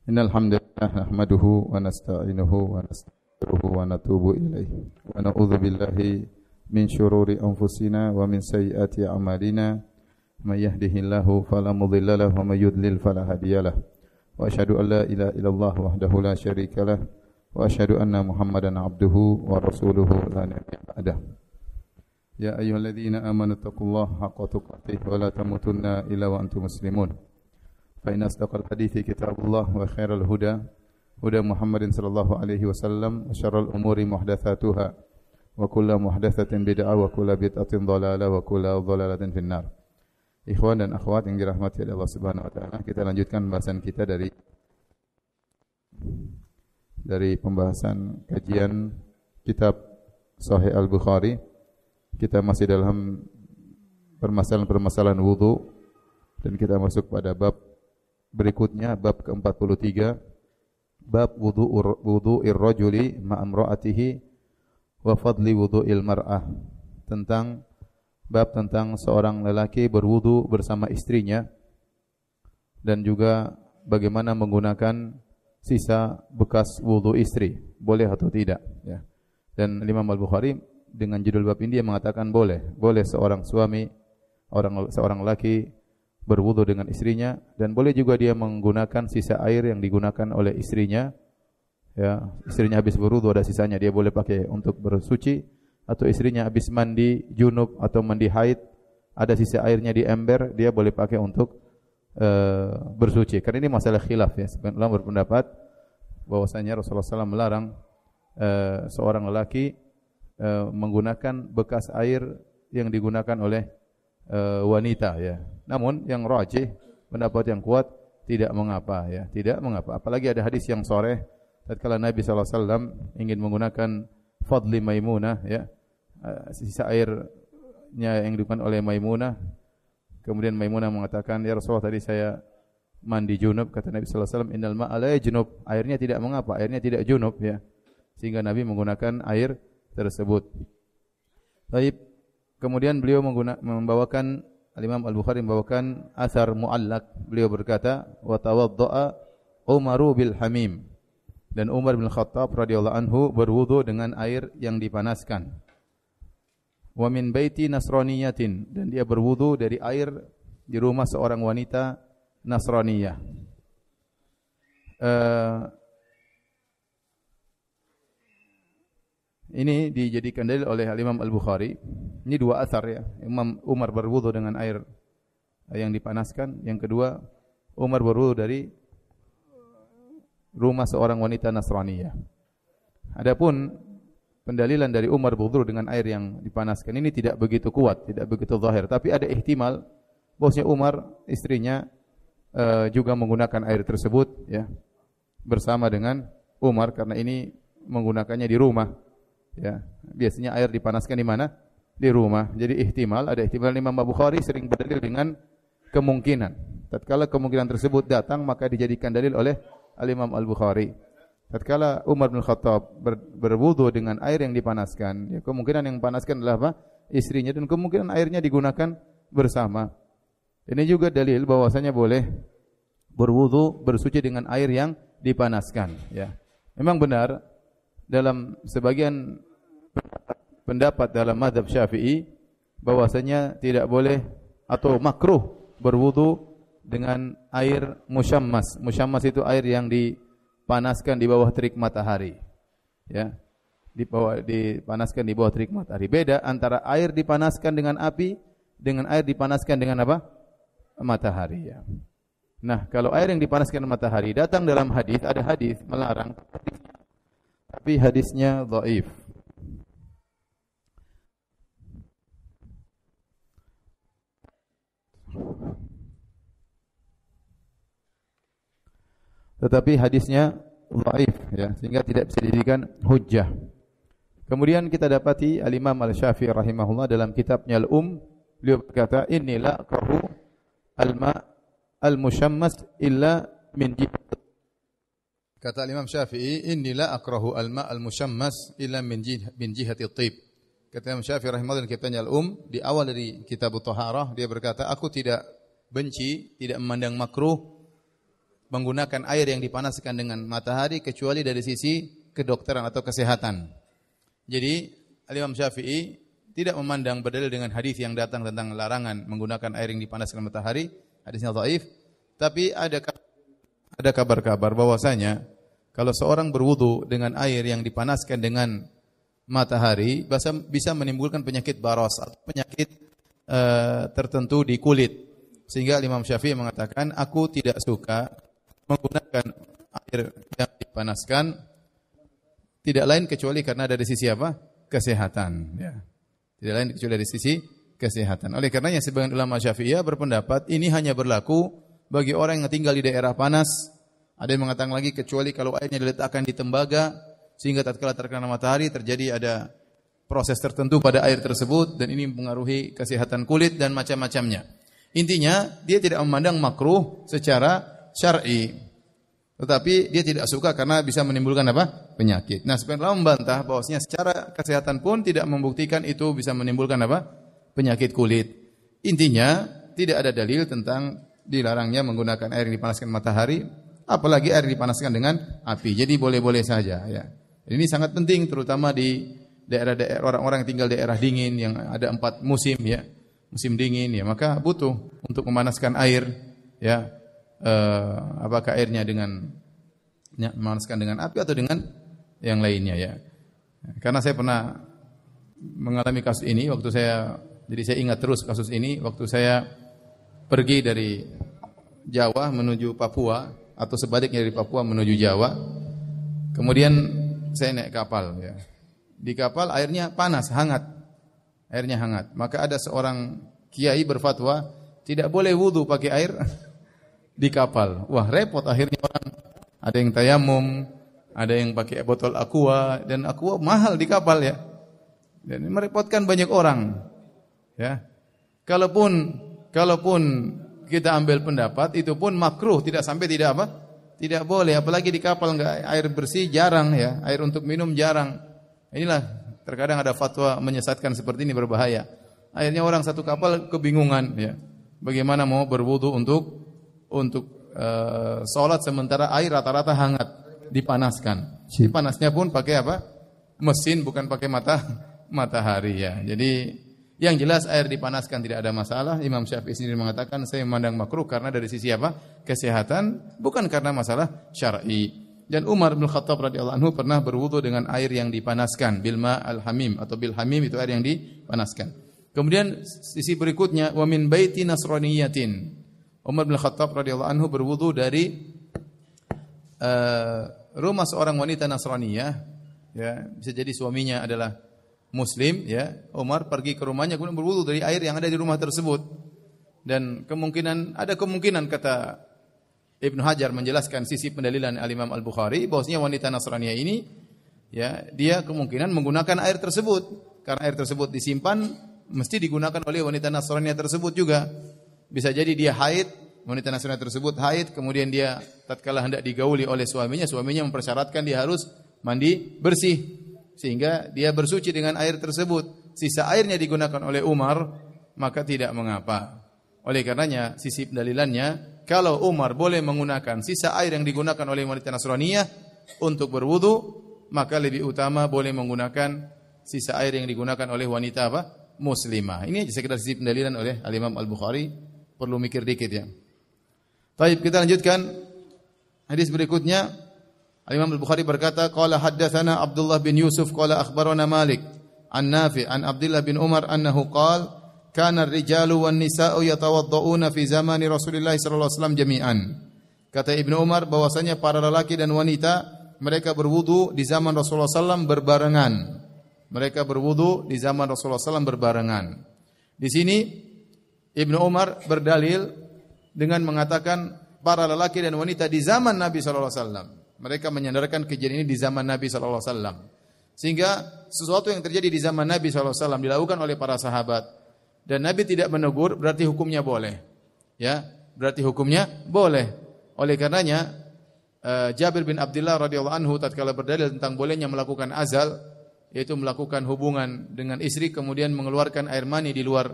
Innal hamdalillah nahmaduhu wa nasta'inuhu wa nastaghfiruhu wa natubu ilaih. Wa na'udzu billahi min syururi anfusina wa min sayyiati a'malina. May yahdihillahu fala mudilla lahu wa may yudlil fala hadiyalah. Wa asyhadu an la ilaha illallah wahdahu la syarikalah wa asyhadu anna Muhammadan abduhu wa rasuluhu la nabiyya ba'dah. Ya ayyuhalladzina amanu taqullaha haqqa tuqatih wa la tamutunna illa wa antum muslimun. فإن أصدق الحديث كتاب الله وخير الهدى هدى محمد صلى الله عليه وسلم وشر الأمور محدثاتها وكل محدثة بدعة وكل بدعة ضلالة وكل ضلالة في النار. Ikhwan dan akhwat yang dirahmati oleh Allah Subhanahu wa taala, kita lanjutkan pembahasan kita dari pembahasan kajian kitab Sahih Al-Bukhari. Kita masih dalam permasalahan-permasalahan wudu dan kita masuk pada bab berikutnya, bab ke-43, bab wudu'ir rajuli ma'amra'atihi wa fadli wudu'il mar'ah. Bab tentang seorang lelaki berwudu bersama istrinya dan juga bagaimana menggunakan sisa bekas wudu istri, boleh atau tidak, ya. Dan Imam Al-Bukhari dengan judul bab ini dia mengatakan boleh seorang suami, seorang lelaki berwudu dengan istrinya, dan boleh juga dia menggunakan sisa air yang digunakan oleh istrinya. Ya, istrinya habis berwudu ada sisanya, dia boleh pakai untuk bersuci, atau istrinya habis mandi junub atau mandi haid ada sisa airnya di ember, dia boleh pakai untuk bersuci. Karena ini masalah khilaf, ya. Sebagian ulama berpendapat bahwasanya Rasulullah SAW melarang seorang lelaki menggunakan bekas air yang digunakan oleh wanita, ya. Namun yang rajih, pendapat yang kuat, tidak mengapa, ya, tidak mengapa. Apalagi ada hadis yang sharih tatkala Nabi sallallahu alaihi wasallam ingin menggunakan fadli Maimunah, ya, sisa airnya yang digunakan oleh Maimunah. Kemudian Maimunah mengatakan, "Ya Rasulullah, tadi saya mandi junub." Kata Nabi sallallahu alaihi wasallam, "Innal ma'a la yajnub." Airnya tidak mengapa, airnya tidak junub, ya. Sehingga Nabi menggunakan air tersebut. Baik. Kemudian beliau membawakan, Al-Imam Al-Bukhari membawakan asar muallak. Beliau berkata, "Wa tawadda'a Umaru bil hamim." Dan Umar bin Khattab radhiyallahu anhu berwudu dengan air yang dipanaskan. Wa min baiti nasraniyatin, dan dia berwudu dari air di rumah seorang wanita Nasraniyah. Ini dijadikan dalil oleh Imam Al-Bukhari. Ini dua asar, ya. Imam Umar berwudu dengan air yang dipanaskan. Yang kedua, Umar berwudu dari rumah seorang wanita Nasraniyah. Adapun pendalilan dari Umar berwudu dengan air yang dipanaskan ini tidak begitu kuat, tidak begitu zahir. Tapi ada ihtimal bahwasanya Umar, istrinya juga menggunakan air tersebut, ya, bersama dengan Umar, karena ini menggunakannya di rumah. Ya, biasanya air dipanaskan di mana? Di rumah. Jadi ada ihtimal Imam Bukhari sering berdalil dengan kemungkinan. Tatkala kemungkinan tersebut datang, maka dijadikan dalil oleh Al-Imam Al-Bukhari. Tatkala Umar bin Khattab berwudu dengan air yang dipanaskan, ya, kemungkinan yang panaskan adalah apa? Istrinya, dan kemungkinan airnya digunakan bersama. Ini juga dalil bahwasanya boleh berwudu, bersuci dengan air yang dipanaskan, ya. Memang benar dalam sebagian pendapat dalam mazhab Syafi'i bahwasanya tidak boleh atau makruh berwudu dengan air musyammas. Musyammas itu air yang dipanaskan di bawah terik matahari, ya. Dipanaskan di bawah terik matahari. Beda antara air dipanaskan dengan api dengan air dipanaskan dengan apa? Matahari, ya. Nah, kalau air yang dipanaskan dengan matahari datang dalam hadis, ada hadis melarang, tapi hadisnya dhaif. Tetapi hadisnya dhaif, ya, sehingga tidak bisa dijadikan hujjah. Kemudian kita dapati Al-Imam Al-Syafi'i rahimahullah dalam kitabnya beliau berkata, "Inni la akrahu al-ma' al-musyammas illa min jihati." Kata Imam Syafi'i, "Inni la akrahu al-ma' al-musyammas illa min jihati at-tib." Kata Imam Syafi'i rahimahullah dalam kitabnya di awal dari kitab Thaharah, dia berkata, "Aku tidak benci, tidak memandang makruh menggunakan air yang dipanaskan dengan matahari kecuali dari sisi kedokteran atau kesehatan. Jadi Imam Syafi'i tidak memandang berdalil dengan hadis yang datang tentang larangan menggunakan air yang dipanaskan matahari, hadisnya dhaif, tapi ada kabar-kabar bahwasanya kalau seorang berwudu dengan air yang dipanaskan dengan matahari bisa menimbulkan penyakit baros atau penyakit tertentu di kulit. Sehingga Imam Syafi'i mengatakan, aku tidak suka menggunakan air yang dipanaskan tidak lain kecuali karena dari sisi apa? Kesehatan. Ya. Tidak lain kecuali dari sisi kesehatan. Oleh karenanya sebagian ulama Syafi'iyah berpendapat ini hanya berlaku bagi orang yang tinggal di daerah panas. Ada yang mengatakan lagi kecuali kalau airnya diletakkan di tembaga sehingga tatkala terkena matahari terjadi ada proses tertentu pada air tersebut dan ini mempengaruhi kesehatan kulit dan macam-macamnya. Intinya dia tidak memandang makruh secara syar'i. Tetapi dia tidak suka karena bisa menimbulkan apa? Penyakit. Nah, sebagian ulama membantah bahwasanya secara kesehatan pun tidak membuktikan itu bisa menimbulkan apa? Penyakit kulit. Intinya tidak ada dalil tentang dilarangnya menggunakan air yang dipanaskan matahari, apalagi air yang dipanaskan dengan api. Jadi boleh-boleh saja ya. Ini sangat penting terutama di daerah-daerah orang-orang yang tinggal di daerah dingin yang ada 4 musim ya. Musim dingin ya, maka butuh untuk memanaskan air ya. Apakah airnya memanaskan dengan api atau dengan yang lainnya ya. Karena saya pernah mengalami kasus ini jadi saya ingat terus kasus ini waktu saya pergi dari Jawa menuju Papua atau sebaliknya dari Papua menuju Jawa. Kemudian saya naik kapal ya. Di kapal airnya panas, hangat. Airnya hangat. Maka ada seorang kiai berfatwa tidak boleh wudu pakai air di kapal. Wah, repot akhirnya orang. Ada yang tayamum, ada yang pakai botol aqua dan aqua mahal di kapal ya. Dan merepotkan banyak orang. Ya. Kalaupun kita ambil pendapat itu pun makruh, tidak sampai tidak apa? Tidak boleh, apalagi di kapal enggak air bersih jarang ya, air untuk minum jarang. Inilah terkadang ada fatwa menyesatkan seperti ini berbahaya. Akhirnya orang satu kapal kebingungan ya. Bagaimana mau berwudu untuk sholat sementara air rata-rata hangat dipanaskan. Panasnya pun pakai apa? Mesin bukan pakai matahari ya. Jadi yang jelas air dipanaskan tidak ada masalah. Imam Syafi'i sendiri mengatakan saya memandang makruh karena dari sisi apa? Kesehatan, bukan karena masalah syar'i. Dan Umar bin Khattab radhiyallahu anhu pernah berwudu dengan air yang dipanaskan, bilma al-hamim atau bil hamim itu air yang dipanaskan. Kemudian sisi berikutnya wa min baiti nasraniyatin. Umar bin Khattab radhiyallahu anhu berwudu dari rumah seorang wanita Nasraniyah ya, bisa jadi suaminya adalah muslim ya. Umar pergi ke rumahnya kemudian berwudu dari air yang ada di rumah tersebut. Dan ada kemungkinan kata Ibnu Hajar menjelaskan sisi pendalilan Al-Imam Al-Bukhari bahwasanya wanita Nasraniyah ini ya, dia kemungkinan menggunakan air tersebut karena air tersebut disimpan mesti digunakan oleh wanita Nasraniyah tersebut juga. Bisa jadi dia haid, wanita Nasraniyah tersebut haid, kemudian dia tatkala hendak digauli oleh suaminya mempersyaratkan dia harus mandi bersih sehingga dia bersuci dengan air tersebut. Sisa airnya digunakan oleh Umar, maka tidak mengapa. Oleh karenanya sisi pendalilannya kalau Umar boleh menggunakan sisa air yang digunakan oleh wanita Nasraniyah untuk berwudu, maka lebih utama boleh menggunakan sisa air yang digunakan oleh wanita apa? Muslimah. Ini sekedar sisi pendalilan oleh Al-Imam Al-Bukhari. Perlu mikir dikit ya. Baik, kita lanjutkan hadis berikutnya. Al-Imam Al-Bukhari berkata, qala haddatsana Abdullah bin Yusuf qala akhbarana Malik an Nafi' an Abdullah bin Umar annahu qala kana ar-rijalu wan nisa'u yatawadda'una fi zamani Rasulillah sallallahu alaihi wasallam jami'an. Kata Ibnu Umar bahwasanya para lelaki dan wanita mereka berwudu di zaman Rasulullah sallallahu berbarengan. Mereka berwudu di zaman Rasulullah sallallahu berbarengan. Di sini Ibnu Umar berdalil dengan mengatakan para lelaki dan wanita di zaman Nabi sallallahu alaihi wasallam. Mereka menyandarkan kejadian ini di zaman Nabi sallallahu alaihi wasallam. Sehingga sesuatu yang terjadi di zaman Nabi sallallahu alaihi wasallam dilakukan oleh para sahabat dan Nabi tidak menegur, berarti hukumnya boleh. Ya, berarti hukumnya boleh. Oleh karenanya Jabir bin Abdullah radhiyallahu anhu tatkala berdalil tentang bolehnya melakukan azal, yaitu melakukan hubungan dengan istri kemudian mengeluarkan air mani di luar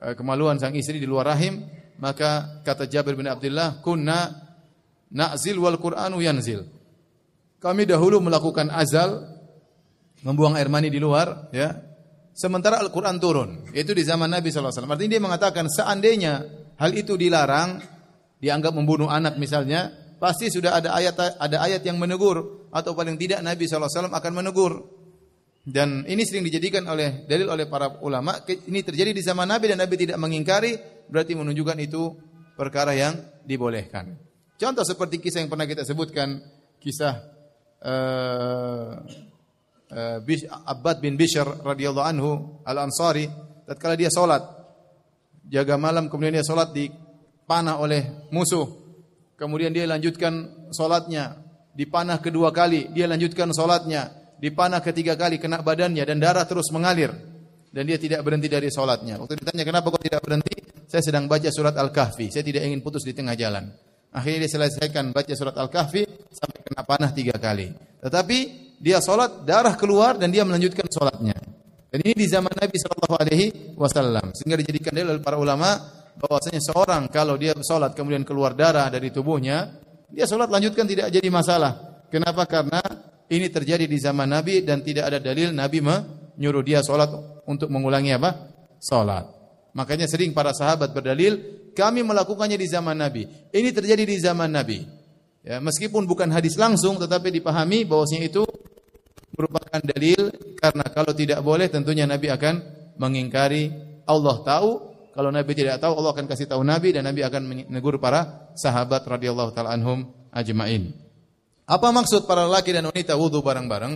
kemaluan sang istri di luar rahim, maka kata Jabir bin Abdullah, kunna na'zil wal Qur'anu yanzil. Kami dahulu melakukan azal, membuang air mani di luar, ya. Sementara Al-Qur'an turun. Itu di zaman Nabi sallallahu alaihi wasallam. Artinya dia mengatakan seandainya hal itu dilarang, dianggap membunuh anak misalnya, pasti sudah ada ayat yang menegur, atau paling tidak Nabi sallallahu alaihi wasallam akan menegur. Dan ini sering dijadikan dalil oleh para ulama. Ini terjadi di zaman Nabi dan Nabi tidak mengingkari, berarti menunjukkan itu perkara yang dibolehkan. Contoh seperti kisah yang pernah kita sebutkan, kisah Abbad bin Bishr radhiyallahu anhu al-Ansari, tatkala dia salat jaga malam, kemudian dia salat dipanah oleh musuh, kemudian dia lanjutkan salatnya, dipanah kedua kali, dia lanjutkan salatnya, dipanah ketiga kali, kena badannya dan darah terus mengalir dan dia tidak berhenti dari salatnya. Waktu ditanya kenapa kau tidak berhenti, saya sedang baca surat Al-Kahfi, saya tidak ingin putus di tengah jalan. Akhirnya dia selesaikan baca surat Al-Kahfi sampai kena panah 3 kali. Tetapi dia salat, darah keluar dan dia melanjutkan salatnya. Dan ini di zaman Nabi sallallahu alaihi wasallam. Sehingga dijadikan dalil oleh para ulama bahwasanya seorang kalau dia salat kemudian keluar darah dari tubuhnya, dia salat lanjutkan tidak jadi masalah. Kenapa? Karena ini terjadi di zaman Nabi dan tidak ada dalil Nabi menyuruh dia salat untuk mengulangi apa? Salat. Makanya sering para sahabat berdalil, kami melakukannya di zaman Nabi. Ini terjadi di zaman Nabi. Ya, meskipun bukan hadis langsung, tetapi dipahami bahwasanya itu merupakan dalil, karena kalau tidak boleh tentunya Nabi akan mengingkari. Allah tahu, kalau Nabi tidak tahu Allah akan kasih tahu Nabi dan Nabi akan menegur para sahabat radhiyallahu taala anhum ajmain. Apa maksud para laki dan wanita wudu bareng-bareng?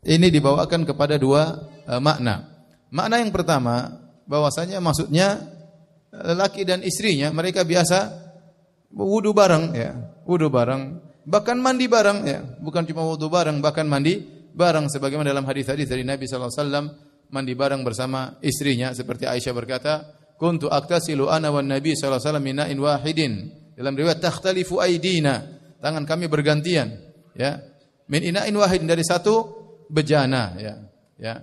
Ini dibawakan kepada dua makna. Makna yang pertama, bahwasanya maksudnya laki dan istrinya mereka biasa wudu bareng, ya, wudu bareng, bahkan mandi bareng, ya, bukan cuma wudu bareng, bahkan mandi bareng, sebagaimana dalam hadis-hadis dari Nabi sallallahu alaihi wasallam mandi bareng bersama istrinya, seperti Aisyah berkata, kuntu aktasilu ana wan nabi sallallahu alaihi wasallam min na'in wahidin. Dalam riwayat takhtalifu aidina, tangan kami bergantian, ya, min ina'in wahidin, dari satu bejana, ya, ya.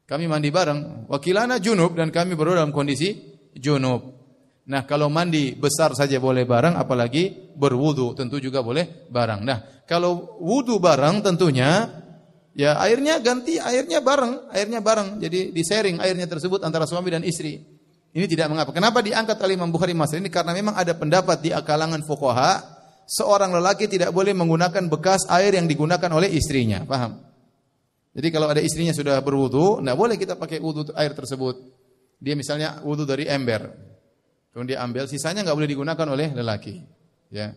Kami mandi bareng, wakilana junub, dan kami berdua dalam kondisi junub. Nah, kalau mandi besar saja boleh bareng, apalagi berwudu tentu juga boleh bareng. Nah, kalau wudu bareng tentunya ya airnya ganti, airnya bareng. Jadi di-sharing airnya tersebut antara suami dan istri. Ini tidak mengapa. Kenapa diangkat oleh Imam Bukhari masalah ini? Karena memang ada pendapat di kalangan fuqaha, seorang lelaki tidak boleh menggunakan bekas air yang digunakan oleh istrinya. Paham? Jadi kalau ada istrinya sudah berwudu, tidak boleh kita pakai wudu air tersebut. Dia misalnya wudu dari ember, kemudian dia ambil, sisanya nggak boleh digunakan oleh lelaki, ya.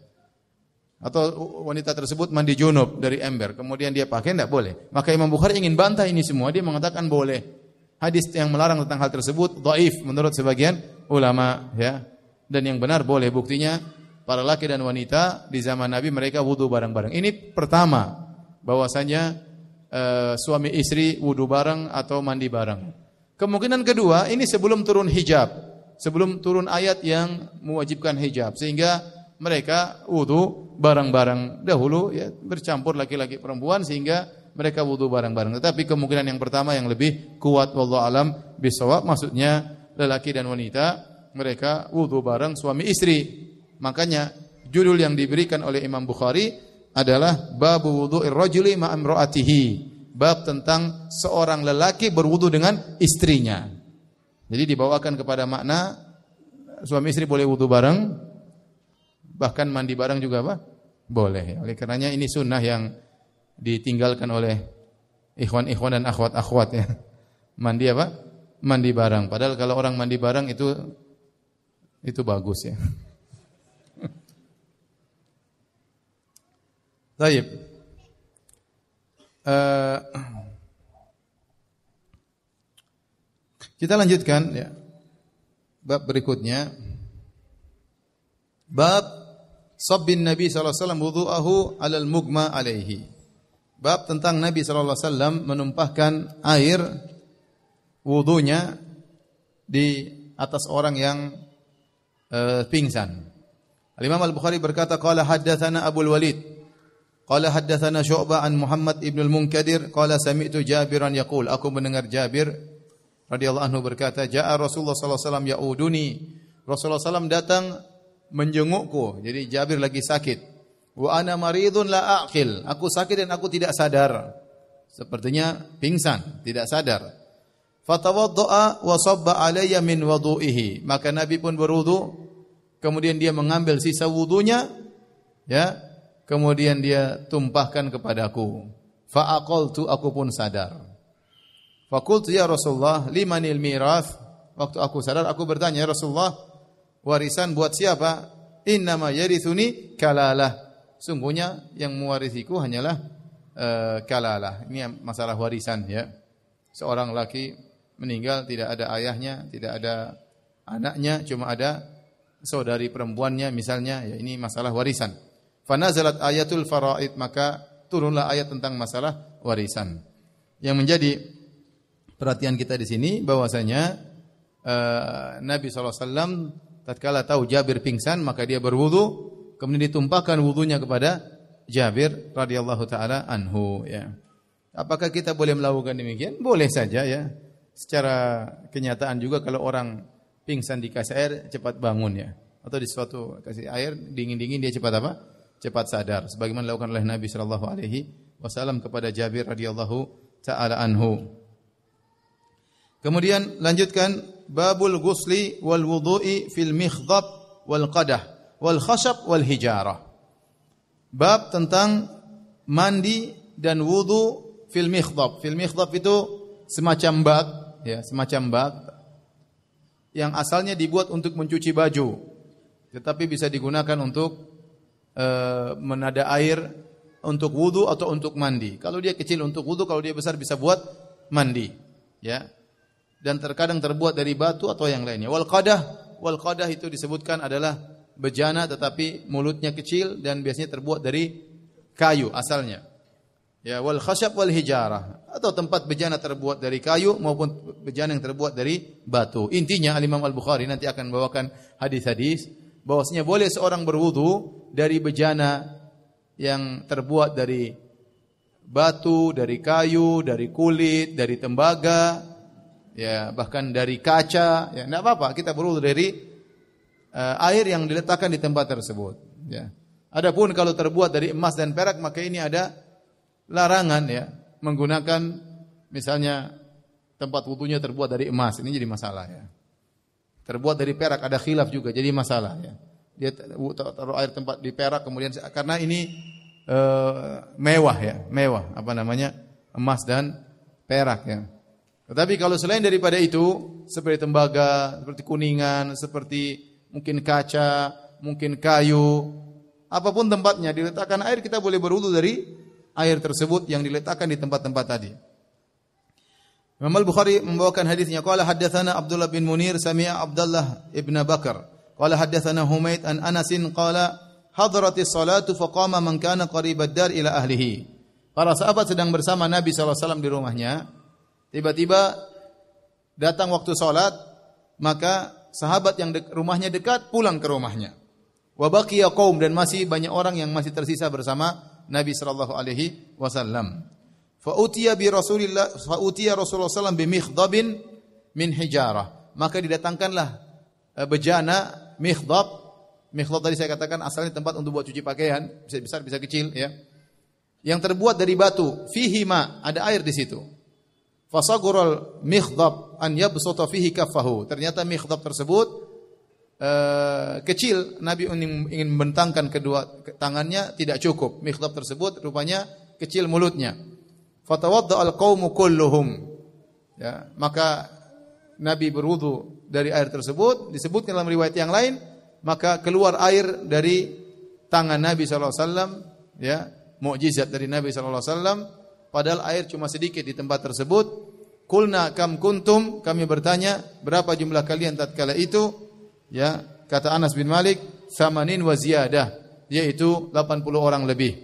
Atau wanita tersebut mandi junub dari ember, kemudian dia pakai, tidak boleh. Maka Imam Bukhari ingin bantah ini semua, dia mengatakan boleh. Hadis yang melarang tentang hal tersebut dhaif menurut sebagian ulama, ya. Dan yang benar boleh. Buktinya para laki dan wanita di zaman Nabi mereka wudu bareng-bareng. Ini pertama, bahwasanya suami istri wudu bareng atau mandi bareng. Kemungkinan kedua, ini sebelum turun hijab, sebelum turun ayat yang mewajibkan hijab, sehingga mereka wudu bareng-bareng. Dahulu ya bercampur laki-laki perempuan sehingga mereka wudu bareng-bareng. Tetapi kemungkinan yang pertama yang lebih kuat, wallahu alam bisawab, maksudnya lelaki dan wanita mereka wudu bareng suami istri. Makanya judul yang diberikan oleh Imam Bukhari adalah bab wudu'ir rajuli ma'a imra'atihi, bab tentang seorang lelaki berwudu dengan istrinya. Jadi dibawakan kepada makna suami istri boleh wudu bareng, bahkan mandi bareng juga apa? Boleh. Oleh karenanya ini sunnah yang ditinggalkan oleh ikhwan-ikhwan dan akhwat-akhwat, ya. Mandi apa? Mandi bareng. Padahal kalau orang mandi bareng itu bagus, ya. Baik. Kita lanjutkan, ya. Bab berikutnya. Bab sabbin Nabi sallallahu alaihi wasallam wudu'ahu 'alal mugma alaihi. Bab tentang Nabi sallallahu alaihi wasallam menumpahkan air wudunya di atas orang yang pingsan. Al-Imam Al-Bukhari berkata qala haddatsana Abu Walid qala haddatsana Syu'bah an Muhammad ibn al-Munkadir qala sami'tu Jabiran yaqul, aku mendengar Jabir radhiyallahu anhu berkata, jaa Rasulullah sallallahu alaihi wasallam yauduni, Rasulullah sallallahu datang menjengukku. Jadi Jabir lagi sakit. Wa ana maridun la aqil. Aku sakit dan aku tidak sadar. Sepertinya pingsan, tidak sadar. Fatawadda'a wa sabba alayya min wudu'ihi. Maka Nabi pun berwudu, kemudian dia mengambil sisa wudunya, ya. Kemudian dia tumpahkan kepadaku. Fa aqaltu, aku pun sadar. Fa qultu ya Rasulullah, limanil mirath? Waktu aku sadar, aku bertanya, ya Rasulullah, warisan buat siapa? Innama yarithuni kalalah. Sungguhnya yang mewarisiku hanyalah kalalah. Ini masalah warisan, ya. Seorang laki meninggal tidak ada ayahnya, tidak ada anaknya, cuma ada saudari perempuannya misalnya, ya, ini masalah warisan. Fanazalat ayatul faraid, maka turunlah ayat tentang masalah warisan. Yang menjadi perhatian kita di sini bahwasanya Nabi SAW tatkala tahu Jabir pingsan, maka dia berwudu, kemudian ditumpahkan wudunya kepada Jabir radhiyallahu taala anhu, ya. Apakah kita boleh melakukan demikian? Boleh saja, ya. Secara kenyataan juga kalau orang pingsan dikasih air cepat bangun, ya. Atau di suatu kasih air dingin-dingin dia cepat apa? Cepat sadar. Sebagaimana dilakukan oleh Nabi sallallahu alaihi wasallam kepada Jabir radhiyallahu taala anhu. Kemudian lanjutkan babul ghusli wal wudu'i fil mikhdab wal qadah wal khashab wal hijarah. Bab tentang mandi dan wudu fil mikhdab. Fil mikhdab itu semacam bak, ya, semacam bak yang asalnya dibuat untuk mencuci baju, tetapi bisa digunakan untuk menada air untuk wudu atau untuk mandi. Kalau dia kecil untuk wudu, kalau dia besar bisa buat mandi, ya. Dan terkadang terbuat dari batu atau yang lainnya. Wal qadah itu disebutkan adalah bejana tetapi mulutnya kecil dan biasanya terbuat dari kayu asalnya. Ya, wal khashab wal hijarah, atau tempat bejana terbuat dari kayu maupun bejana yang terbuat dari batu. Intinya Imam Al-Bukhari nanti akan membawakan hadis-hadis bahwasanya boleh seorang berwudu dari bejana yang terbuat dari batu, dari kayu, dari kulit, dari tembaga, ya, bahkan dari kaca, ya, enggak apa-apa, kita berwudu dari air yang diletakkan di tempat tersebut, ya. Adapun kalau terbuat dari emas dan perak, maka ini ada larangan, ya, menggunakan misalnya tempat wudunya terbuat dari emas, ini jadi masalah, ya. Terbuat dari perak ada khilaf juga, jadi masalah, ya. Dia taruh air tempat di perak kemudian karena ini mewah, ya, mewah, apa namanya, emas dan perak, ya. Tetapi kalau selain daripada itu seperti tembaga, seperti kuningan, seperti mungkin kaca, mungkin kayu, apapun tempatnya diletakkan air, kita boleh berwudu dari air tersebut yang diletakkan di tempat-tempat tadi. Imam Al-Bukhari membawakan hadisnya, qala haddatsana Abdullah bin Munir sami'a Abdullah ibn Bakar qala haddatsana Humaid an Anasin qala hadratis salatu faqama man kana qaribad dar ila ahlihi. Para sahabat sedang bersama Nabi sallallahu alaihi wasallam di rumahnya, tiba-tiba datang waktu salat, maka sahabat yang rumahnya dekat pulang ke rumahnya. Wa baqiya qaum, dan masih banyak orang yang masih tersisa bersama Nabi sallallahu alaihi wasallam. Fa utiya Rasulullah sallam bi mikhdabin min hijarah. Maka didatangkanlah bejana mikhdab. Mikhdab tadi saya katakan asalnya tempat untuk buat cuci pakaian, bisa besar bisa kecil, ya. Yang terbuat dari batu, fihi ma, ada air di situ. Fasagural mikhdab an yabsuta fihi kaffahu. Ternyata mikhdab tersebut kecil, Nabi ingin membentangkan kedua tangannya, tidak cukup. Mikhdab tersebut rupanya kecil mulutnya. Fatawadda al-qaumu kulluhum. Ya, maka Nabi berwudu dari air tersebut, disebutkan dalam riwayat yang lain, maka keluar air dari tangan Nabi sallallahu alaihi wasallam, ya, mukjizat dari Nabi sallallahu alaihi wasallam, padahal air cuma sedikit di tempat tersebut. Qulna kam kuntum, kami bertanya, berapa jumlah kalian tatkala itu? Ya, kata Anas bin Malik, samanin wa ziyadah, yaitu 80 orang lebih.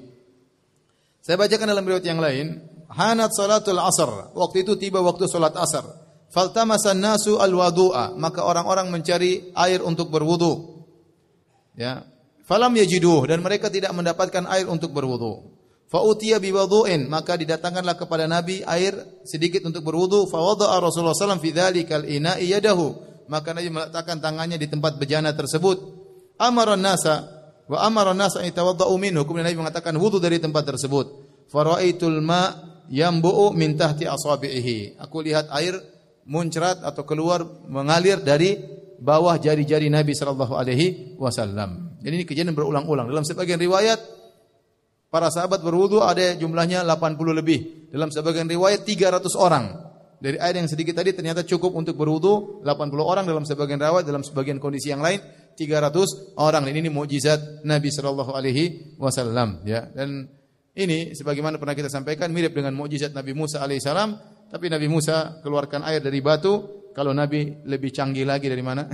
Saya bacakan dalam riwayat yang lain, hanat salatul asr, waktu itu tiba waktu salat asar. Faltamasan nasu alwadu'a, maka orang-orang mencari air untuk berwudu. Ya, falam yajiduh, dan mereka tidak mendapatkan air untuk berwudu. Fa utiya biwudu'in, maka didatangkanlah kepada Nabi air sedikit untuk berwudu. Fa wada'a Rasulullah sallallahu alaihi wasallam fi dzalikal ina'i yadahu, maka Nabi meletakkan tangannya di tempat bejana tersebut. Amaran nasa wa amaran nasa an yatawaddau minhu. Kemudian Nabi mengatakan wudu dari tempat tersebut. Faraitul ma yambu'u min tahti asabihi. Aku lihat air muncrat atau keluar mengalir dari bawah jari-jari Nabi sallallahu alaihi wasallam. Jadi ini kejadian berulang-ulang. Dalam sebagian riwayat para sahabat berwudu ada jumlahnya 80 lebih. Dalam sebagian riwayat 300 orang. Dari air yang sedikit tadi ternyata cukup untuk berwudu 80 orang dalam sebagian riwayat, dalam sebagian kondisi yang lain 300 orang. Dan ini mukjizat Nabi sallallahu alaihi wasallam, ya. Dan ini sebagaimana pernah kita sampaikan mirip dengan mukjizat Nabi Musa alaihissalam, tapi Nabi Musa keluarkan air dari batu, kalau Nabi lebih canggih lagi dari mana?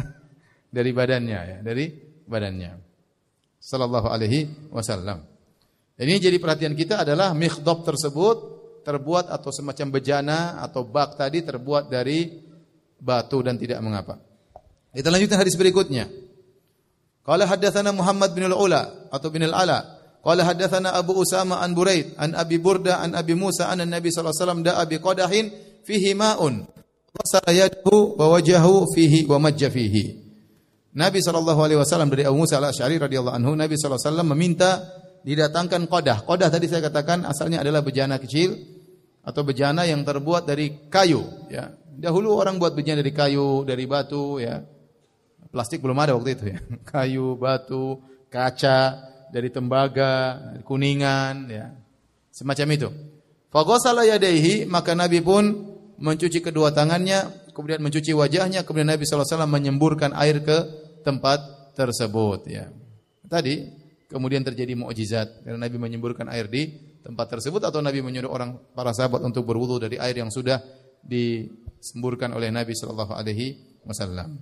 Dari badannya, ya, dari badannya. Sallallahu alaihi wasallam. Ini jadi perhatian kita adalah mikhdab tersebut terbuat atau semacam bejana atau bak tadi terbuat dari batu dan tidak mengapa. Kita lanjutkan hadis berikutnya. Qala haddatsana Muhammad bin al-Ula atau bin al-Ala. Qala haddatsana Abu Usama an Buraid an Abi Burda an Abi Musa an Nabi sallallahu alaihi wasallam da'a bi qadahin fihi ma'un. Ghasala yadahu wa wajahu fihi wa majja fihi. Nabi sallallahu alaihi wasallam dari Abu Musa al-Asy'ari radhiyallahu anhu, Nabi sallallahu alaihi wasallam meminta didatangkan qadah. Qadah tadi saya katakan asalnya adalah bejana kecil atau bejana yang terbuat dari kayu, ya. Dahulu orang buat bejana dari kayu, dari batu, ya. Plastik belum ada waktu itu, ya. Kayu, batu, kaca, dari tembaga, kuningan, ya. Semacam itu. Fa ghassala yadayhi, maka Nabi pun mencuci kedua tangannya, kemudian mencuci wajahnya, kemudian Nabi sallallahu alaihi wasallam menyemburkan air ke tempat tersebut, ya. Tadi kemudian terjadi mukjizat karena Nabi menyemburkan air di tempat tersebut atau Nabi menyuruh para sahabat untuk berwudu dari air yang sudah disemburkan oleh Nabi sallallahu alaihi wasallam.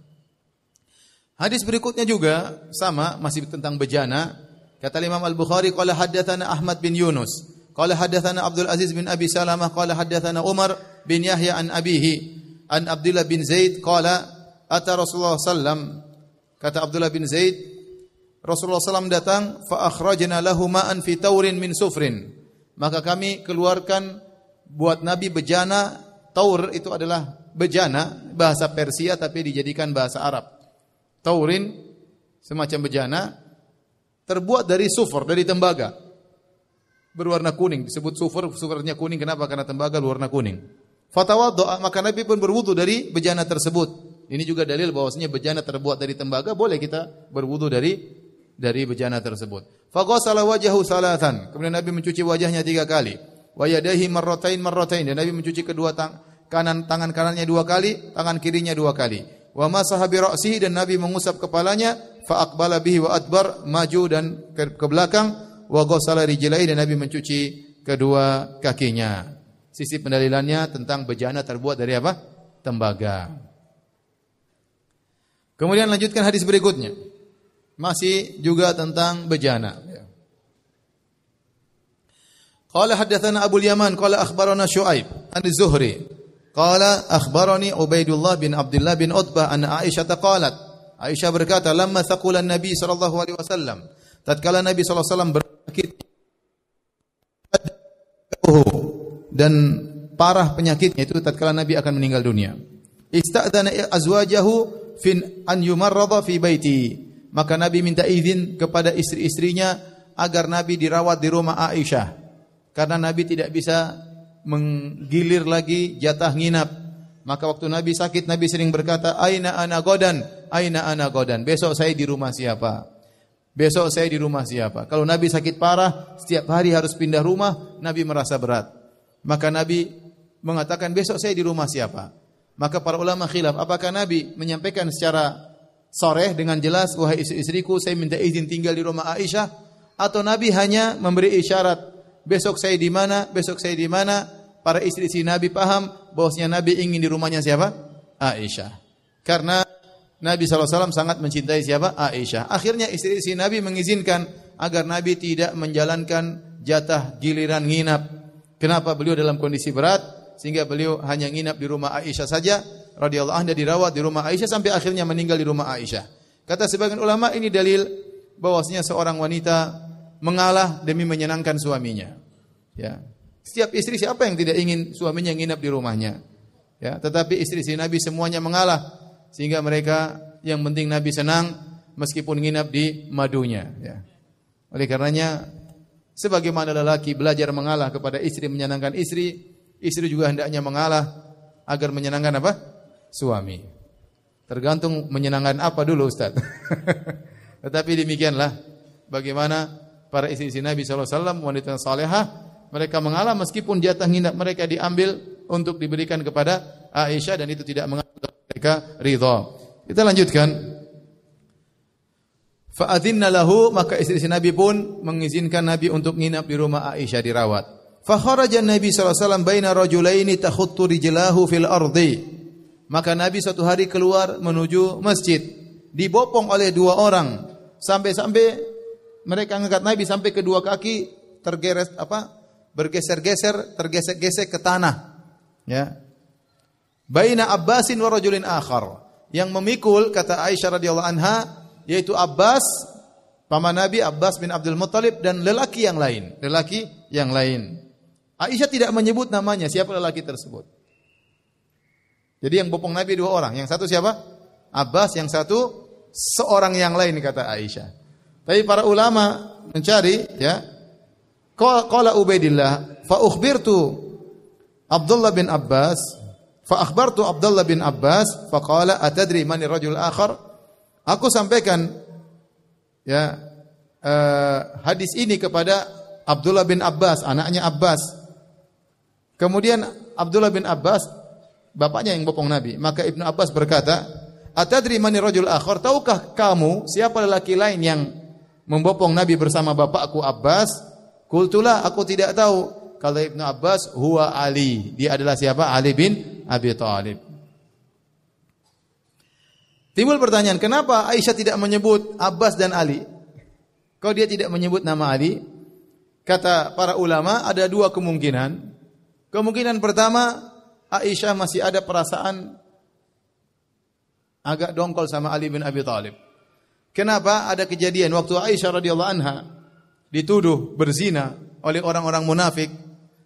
Hadis berikutnya juga sama, masih tentang bejana. Kata Imam Al-Bukhari qala haddatsana Ahmad bin Yunus, qala haddatsana Abdul Aziz bin Abi Salamah, qala haddatsana Umar bin Yahya an abihi an Abdullah bin Zaid qala ata Rasulullah sallam. Kata Abdullah bin Zaid, Rasulullah SAW datang, fa akhrajna lahu ma'an fi taurin min sufrin. Maka kami keluarkan buat Nabi bejana. Taur itu adalah bejana bahasa Persia tapi dijadikan bahasa Arab. Taurin semacam bejana terbuat dari sufur, dari tembaga. Berwarna kuning, disebut sufur, sufurnya kuning kenapa? Karena tembaga berwarna kuning. Fatawadda, maka Nabi pun berwudu dari bejana tersebut. Ini juga dalil bahwasanya bejana terbuat dari tembaga, boleh kita berwudu dari bejana tersebut. Fa ghassala wajhahu salatan. Kemudian Nabi mencuci wajahnya 3 kali. Wa yadayhi marratain. Dan Nabi mencuci kedua tangan kanannya 2 kali, tangan kirinya 2 kali. Wa masaha bi ra'sihi, dan Nabi mengusap kepalanya, fa aqbala bihi wa adbar, maju dan ke belakang, wa ghassala rijlaihi, dan Nabi mencuci kedua kakinya. Sisi pendalilannya tentang bejana terbuat dari apa? Tembaga. Kemudian lanjutkan hadis berikutnya. Masih juga tentang bejana. Qala haddatsana Abu Yaman qala akhbarana Syuaib an Az-Zuhri qala akhbarani Ubaidullah bin Abdullah bin Utbah an Aisyah qalat. Aisyah berkata, lamma thaqula Nabi sallallahu alaihi wasallam, tatkala Nabi sallallahu alaihi wasallam bersakit dan parah penyakitnya, itu tatkala Nabi akan meninggal dunia. Ista'dzana azwajahu fin an yumarrada fi baiti. Maka Nabi minta izin kepada istri-istrinya agar Nabi dirawat di rumah Aisyah. Karena Nabi tidak bisa menggilir lagi jatah nginap. Maka waktu Nabi sakit, Nabi sering berkata, Aina ana godan, aina ana godan. Besok saya di rumah siapa? Besok saya di rumah siapa? Kalau Nabi sakit parah, setiap hari harus pindah rumah, Nabi merasa berat. Maka Nabi mengatakan, besok saya di rumah siapa? Maka para ulama khilaf, apakah Nabi menyampaikan secara sharih dengan jelas, wahai istri-istriku, saya minta izin tinggal di rumah Aisyah, atau Nabi hanya memberi isyarat, besok saya di mana, besok saya di mana. Para istri-istri Nabi paham bahwasanya Nabi ingin di rumahnya siapa? Aisyah. Karena Nabi SAW sangat mencintai siapa? Aisyah. Akhirnya istri-istri Nabi mengizinkan agar Nabi tidak menjalankan jatah giliran nginap. Kenapa? Beliau dalam kondisi berat, sehingga beliau hanya nginap di rumah Aisyah saja radhiyallahu anha, dirawat di rumah Aisyah sampai akhirnya meninggal di rumah Aisyah. Kata sebagian ulama, ini dalil bahwasanya seorang wanita mengalah demi menyenangkan suaminya. Ya. Setiap istri siapa yang tidak ingin suaminya nginap di rumahnya? Ya, tetapi istri-istri Nabi semuanya mengalah sehingga mereka yang penting Nabi senang, meskipun nginap di madunya, ya. Oleh karenanya sebagaimana lelaki belajar mengalah kepada istri menyenangkan istri, istri juga hendaknya mengalah agar menyenangkan apa? Suami. Tergantung menyenangkan apa dulu, Ustaz. Tetapi demikianlah bagaimana para istri Nabi SAW, wanita salehah, mereka mengalah meskipun jatah nginap mereka diambil untuk diberikan kepada Aisyah dan itu tidak mengatakan mereka ridha. Kita lanjutkan. Fa'adzinna lahu, maka istri Nabi pun mengizinkan Nabi untuk nginap di rumah Aisyah dirawat. Fa kharaja Nabi sallallahu alaihi wasallam baina rajulaini takhuttu rijlahu fil ardi. Maka Nabi suatu hari keluar menuju masjid, dibopong oleh dua orang sampai-sampai mereka angkat Nabi sampai kedua kaki bergeser-geser, tergesek-gesek ke tanah. Ya. Baina Abbasin wa rajulin akhar. Yang memikul kata Aisyah radhiyallahu anha yaitu Abbas, paman Nabi Abbas bin Abdul Muttalib dan lelaki yang lain. Aisyah tidak menyebut namanya siapa lelaki tersebut. Jadi yang bopong Nabi dua orang, yang satu siapa? Abbas, yang satu seorang yang lain kata Aisyah. Tapi para ulama mencari, ya. Qala Ubaidillah, fa ukhbirtu Abdullah bin Abbas, fa akhbartu Abdullah bin Abbas, fa qala atadri man ar-rajul akhar? Aku sampaikan ya hadis ini kepada Abdullah bin Abbas, anaknya Abbas. Kemudian Abdullah bin Abbas, bapaknya yang bopong Nabi. Maka Ibnu Abbas berkata, atadri man ar-rajul akhar? Tahukah kamu siapa lelaki lain yang membopong Nabi bersama bapakku Abbas? Qultulah, aku tidak tahu. Kata Ibnu Abbas, huwa Ali. Dia adalah siapa? Ali bin Abi Thalib. Timbul pertanyaan, kenapa Aisyah tidak menyebut Abbas dan Ali? Kok dia tidak menyebut nama Ali? Kata para ulama, ada dua kemungkinan. Kemungkinan pertama, Aisyah masih ada perasaan agak dongkol sama Ali bin Abi Thalib. Kenapa? Ada kejadian waktu Aisyah radhiyallahu anha dituduh berzina oleh orang-orang munafik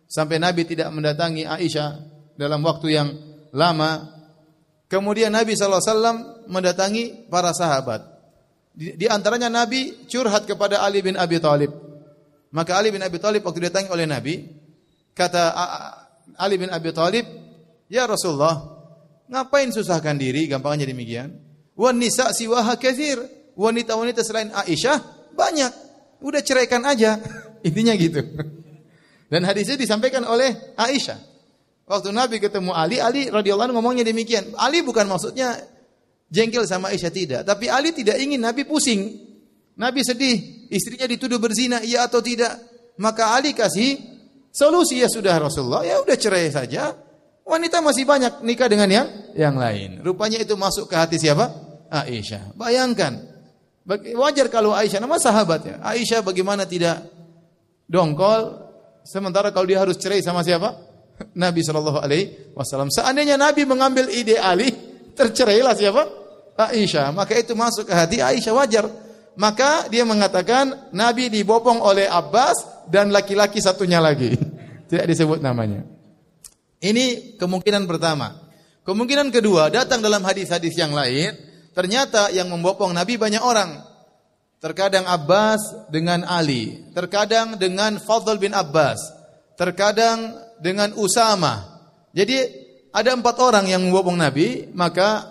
sampai Nabi tidak mendatangi Aisyah dalam waktu yang lama. Kemudian Nabi SAW mendatangi para sahabat. Di antaranya Nabi curhat kepada Ali bin Abi Thalib. Maka Ali bin Abi Thalib waktu didatangi oleh Nabi, kata Ali bin Abi Thalib, ya Rasulullah, ngapain susahkan diri, gampangnya demikian. Wan nisa siwaha katsir. Wanita-wanita selain Aisyah banyak. Udah ceraikan aja. Intinya gitu. Dan hadisnya disampaikan oleh Aisyah. Waktu Nabi ketemu Ali radhiyallahu anhu ngomongnya demikian. Ali bukan maksudnya jengkel sama Aisyah, tidak. Tapi Ali tidak ingin Nabi pusing. Nabi sedih, istrinya dituduh berzina, iya atau tidak. Maka Ali kasih solusi, ya sudah Rasulullah, ya udah cerai saja. Wanita masih banyak, nikah dengan yang lain. Rupanya itu masuk ke hati siapa? Aisyah. Bayangkan. Wajar kalau Aisyah, nama sahabatnya. Aisyah bagaimana tidak dongkol, sementara kalau dia harus cerai sama siapa? Nabi SAW. Seandainya Nabi mengambil ide Ali, tercerailah siapa? Aisyah. Maka itu masuk ke hati Aisyah, wajar. Maka dia mengatakan Nabi dibopong oleh Abbas dan laki-laki satunya lagi. Tidak disebut namanya. Ini kemungkinan pertama. Kemungkinan kedua, datang dalam hadis-hadis yang lain. Ternyata yang membopong Nabi banyak orang. Terkadang Abbas dengan Ali. Terkadang dengan Fadl bin Abbas. Terkadang dengan Usama. Jadi ada 4 orang yang membopong Nabi. Maka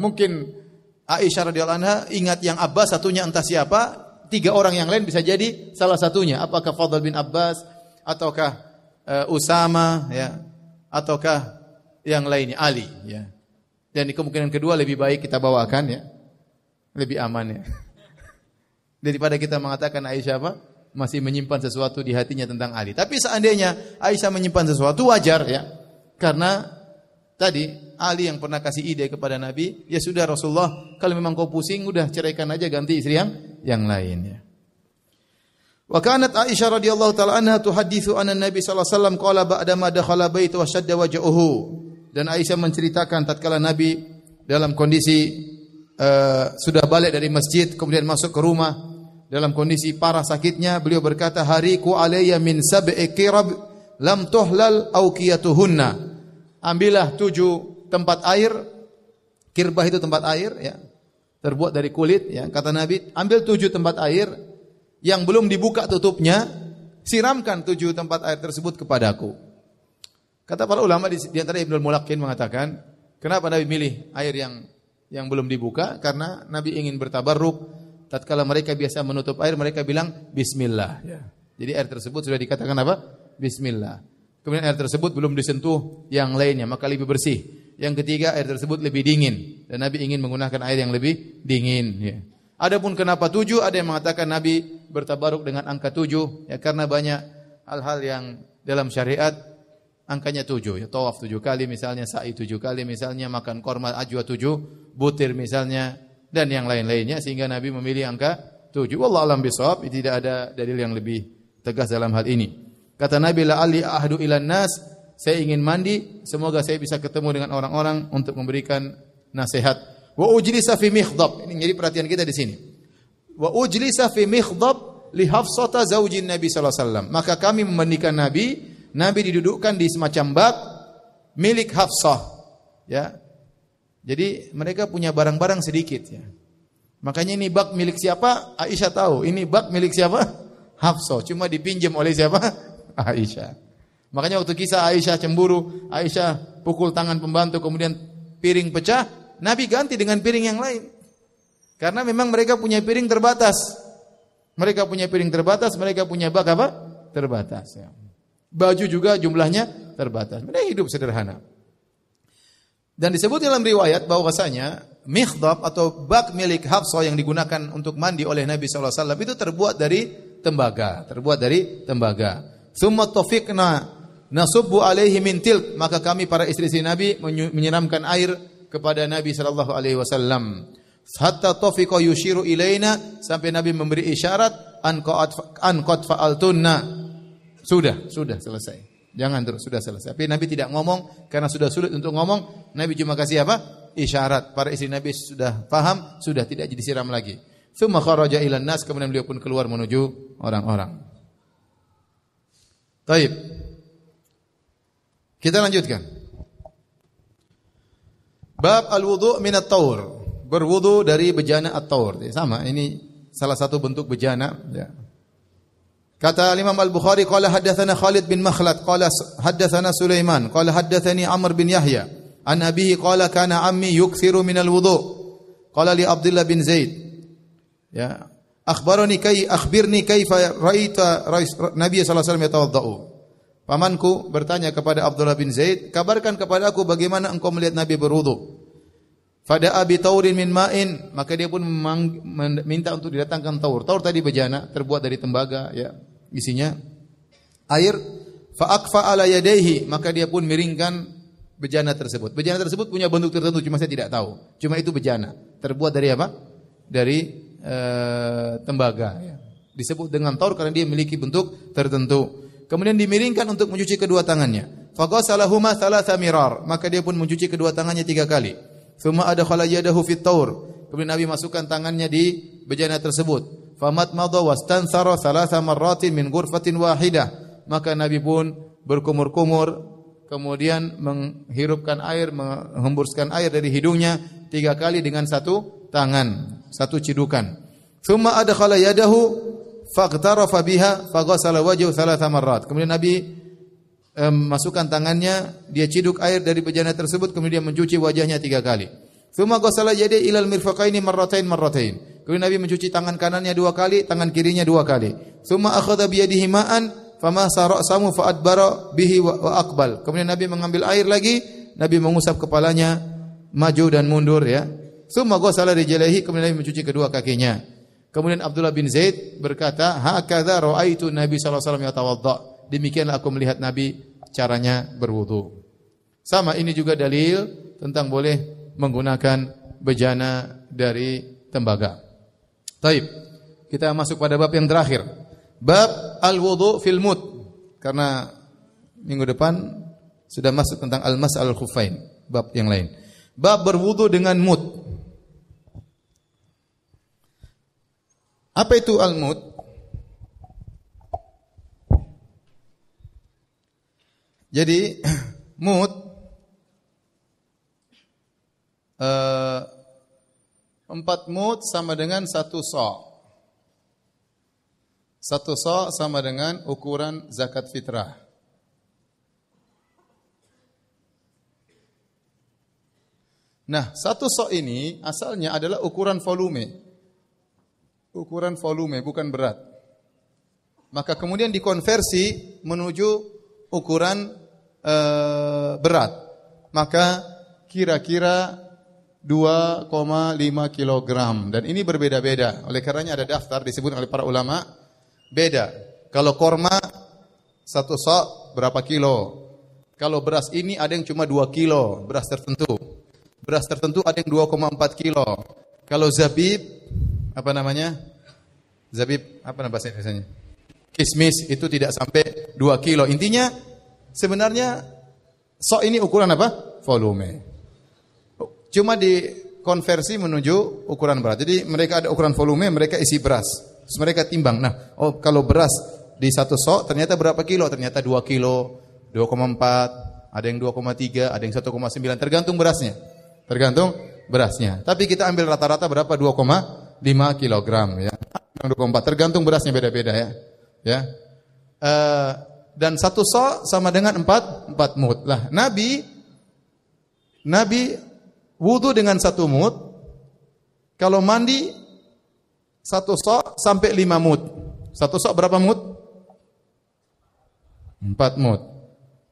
mungkin Aisyah radhiyallahu anha ingat yang Abbas, satunya entah siapa. 3 orang yang lain bisa jadi salah satunya. Apakah Fadl bin Abbas ataukah Usama, ya, ataukah yang lainnya Ali, ya. Dan di kemungkinan kedua lebih baik kita bawakan, ya, lebih aman, ya, daripada kita mengatakan Aisyah apa masih menyimpan sesuatu di hatinya tentang Ali. Tapi seandainya Aisyah menyimpan sesuatu, wajar, ya, karena tadi Ali yang pernah kasih ide kepada Nabi, ya sudah Rasulullah, kalau memang kau pusing, udah ceraikan aja, ganti istri yang lain, ya. Wa kanat Aisyah radhiyallahu taala anha tuhadditsu anna Nabi sallallahu alaihi wasallam qala ba'da ma dakhala bait wa shadda wajhuhu. Dan Aisyah menceritakan tatkala Nabi dalam kondisi sudah balik dari masjid kemudian masuk ke rumah dalam kondisi parah sakitnya, beliau berkata, hariku alayya min sab'i qirab lam tuhlal awqiyatuhunna. Ambillah 7 tempat air, kirbah itu tempat air, ya. terbuat dari kulit, ya. Kata Nabi, ambil 7 tempat air yang belum dibuka tutupnya, siramkan 7 tempat air tersebut kepadaku. Kata para ulama di antara Ibnul Mulaqin mengatakan, kenapa Nabi milih air yang belum dibuka? Karena Nabi ingin bertabarruk. Tatkala mereka biasa menutup air, mereka bilang bismillah, ya. Jadi air tersebut sudah dikatakan apa? Bismillah. Kemudian air tersebut belum disentuh yang lainnya, maka lebih bersih. Yang ketiga, air tersebut lebih dingin dan Nabi ingin menggunakan air yang lebih dingin, ya. Adapun kenapa 7, ada yang mengatakan Nabi bertabaruk dengan angka 7, ya, karena banyak hal-hal yang dalam syariat angkanya 7, ya. Tawaf 7 kali misalnya, sa'i 7 kali misalnya, makan korma ajwa 7 butir misalnya, dan yang lain-lainnya, sehingga Nabi memilih angka 7. Wallahu a'lam bishawab, tidak ada dalil yang lebih tegas dalam hal ini. Kata Nabi, la'alli ahdu ilan nas, saya ingin mandi, semoga saya bisa ketemu dengan orang-orang untuk memberikan nasihat. Wa ujlisa fi mikhdab, ini jadi perhatian kita di sini. Wa ujlisa fi mikhdab li Hafsata zaujin Nabi sallallahu alaihi wasallam. Maka kami memandikan Nabi didudukkan di semacam bak milik Hafsah, ya. Jadi mereka punya barang-barang sedikit, ya. Makanya ini bak milik siapa? Aisyah tahu. Ini bak milik siapa? Hafsah, cuma dipinjam oleh siapa? Aisyah. Makanya waktu kisah Aisyah cemburu, Aisyah pukul tangan pembantu, kemudian piring pecah, Nabi ganti dengan piring yang lain. Karena memang mereka punya piring terbatas. Mereka punya piring terbatas, mereka punya bak apa? Terbatas, ya. Baju juga jumlahnya terbatas. Mereka hidup sederhana. Dan disebut dalam riwayat bahwasanya mikhdab atau bak milik Hafsah yang digunakan untuk mandi oleh Nabi sallallahu alaihi wasallam itu terbuat dari tembaga. Tsumma tafiqna nasubbu alaihi min tilk, maka kami para istri-istri Nabi menyiramkan air kepada Nabi sallallahu alaihi wasallam. Hatta tafiqa yushiru ilaina, sampai Nabi memberi isyarat an qad fa'altunna. Sudah selesai. Jangan terus, sudah selesai. Tapi Nabi tidak ngomong karena sudah sulit untuk ngomong. Nabi cuma kasih apa? Isyarat. Para istri Nabi sudah paham, sudah tidak disiram lagi. Tsumma kharaja ilan nas, kemudian beliau pun keluar menuju orang-orang. Baik. Kita lanjutkan. Bab al-wudu' min at-taur. Berwudu dari bejana at-taur. Sama, ini salah satu bentuk bejana, ya. Kata Imam Al-Bukhari, qala haddatsana Khalid bin Makhlad, qala haddatsana Sulaiman, qala haddatsani Amr bin Yahya, an abihi qala kana ammi yukthiru min al-wudu'. Qala li Abdullah bin Zaid, ya, akhbirni kaifa ra'aita Nabi sallallahu alaihi wasallam yatawaddau. Pamanku bertanya kepada Abdullah bin Zaid, kabarkan kepada aku bagaimana engkau melihat Nabi berwudu. Fada'a bi taurin min ma'in, maka dia pun minta untuk didatangkan taur. Taur tadi bejana terbuat dari tembaga, ya, isinya air. Fa aqfa ala yadayhi, maka dia pun miringkan bejana tersebut. Bejana tersebut punya bentuk tertentu, cuma saya tidak tahu. Cuma itu bejana. Terbuat dari apa? Dari tembaga, ya. Disebut dengan taur karena dia memiliki bentuk tertentu. Kemudian dimiringkan untuk mencuci kedua tangannya. Fa ghasalahuma thalatha mirar, maka dia pun mencuci kedua tangannya 3 kali. Tsumma adkhala yadahu fit taur. Kemudian Nabi masukkan tangannya di bejana tersebut. Famat madha wastansara thalatha marratin min ghurfatin wahidah. Maka Nabi pun berkumur-kumur, kemudian menghirupkan air, menghembuskan air dari hidungnya 3 kali dengan satu tangan, satu cidukan. Tsumma adkhala yadahu faghtarafa biha faghasala wajhahu thalatha marrat. Kemudian Nabi masukkan tangannya, dia ciduk air dari bejana tersebut, kemudian mencuci wajahnya 3 kali. Tsumma ghasala yadayhi ilal mirfaqaini marratain. Kemudian Nabi mencuci tangan kanannya 2 kali, tangan kirinya 2 kali. Tsumma akhadha bi yadihi ma'an famasa ra'sahu fa adbara bihi wa aqbal. Kemudian Nabi mengambil air lagi, Nabi mengusap kepalanya maju dan mundur, ya. Tsumma ghasala rijlaihi, kemudian Nabi mencuci kedua kakinya. Kemudian Abdullah bin Zaid berkata, hakadza ra'aitu Nabi sallallahu alaihi wasallam yatawadda. Demikianlah aku melihat Nabi caranya berwudu. Sama, ini juga dalil tentang boleh menggunakan bejana dari tembaga. Taib. Kita masuk pada bab yang terakhir. Bab al-wudu fil mut. Karena minggu depan sudah masuk tentang al-mas al-khuffain, bab yang lain. Bab berwudu dengan mut. Apa itu al-mut? Jadi mut 4 mud sama dengan 1 sa'. 1 sa' sama dengan ukuran zakat fitrah. Nah, 1 sa' ini asalnya adalah ukuran volume. Ukuran volume, bukan berat. Maka kemudian dikonversi menuju ukuran berat. Maka kira-kira 2,5 kilogram. Dan ini berbeda-beda. Oleh karenanya ada daftar disebut oleh para ulama. Beda. Kalau korma 1 sa' berapa kilo. Kalau beras ini ada yang cuma 2 kilo. Beras tertentu. Beras tertentu ada yang 2,4 kilo. Kalau zabib, apa namanya? Zabib, apa nama bahasa Indonesianya? Kismis itu tidak sampai 2 kilo. Intinya sebenarnya sa' ini ukuran apa? Volume. Cuma dikonversi menuju ukuran berat. Jadi mereka ada ukuran volume, mereka isi beras. Terus mereka timbang. Nah, kalau beras di 1 sa' ternyata berapa kilo? Ternyata 2 kilo, 2,4, ada yang 2,3, ada yang 1,9. Tergantung berasnya. Tergantung berasnya. Tapi kita ambil rata-rata berapa? 2,5 kilogram. Ya. 2,4. Tergantung berasnya beda-beda ya. Ya. Dan 1 sa' sama dengan 4 mud. Lah, Nabi wudu dengan 1 mud. Kalau mandi 1 sa' sampai 5 mud. 1 sa' berapa mud? 4 mud.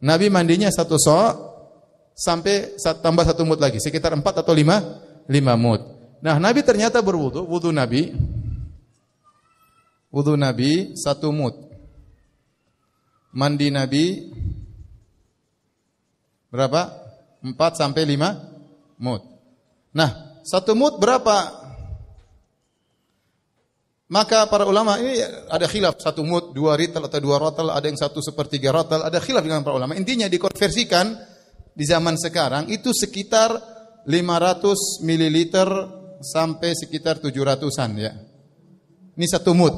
Nabi mandinya 1 sa' sampai tambah 1 mud lagi, sekitar 4 atau 5 mud. Nah, Nabi ternyata berwudu, wudu Nabi 1 mud. Mandi Nabi berapa? 4 sampai 5 mud. Nah, 1 mud berapa? Maka para ulama ini ada khilaf, 1 mud, 2 rital atau 2 rotal, ada yang 1/3 rotal, ada khilaf dengan para ulama. Intinya dikonversikan di zaman sekarang itu sekitar 500 mililiter sampai sekitar 700-an ya. Ini 1 mud.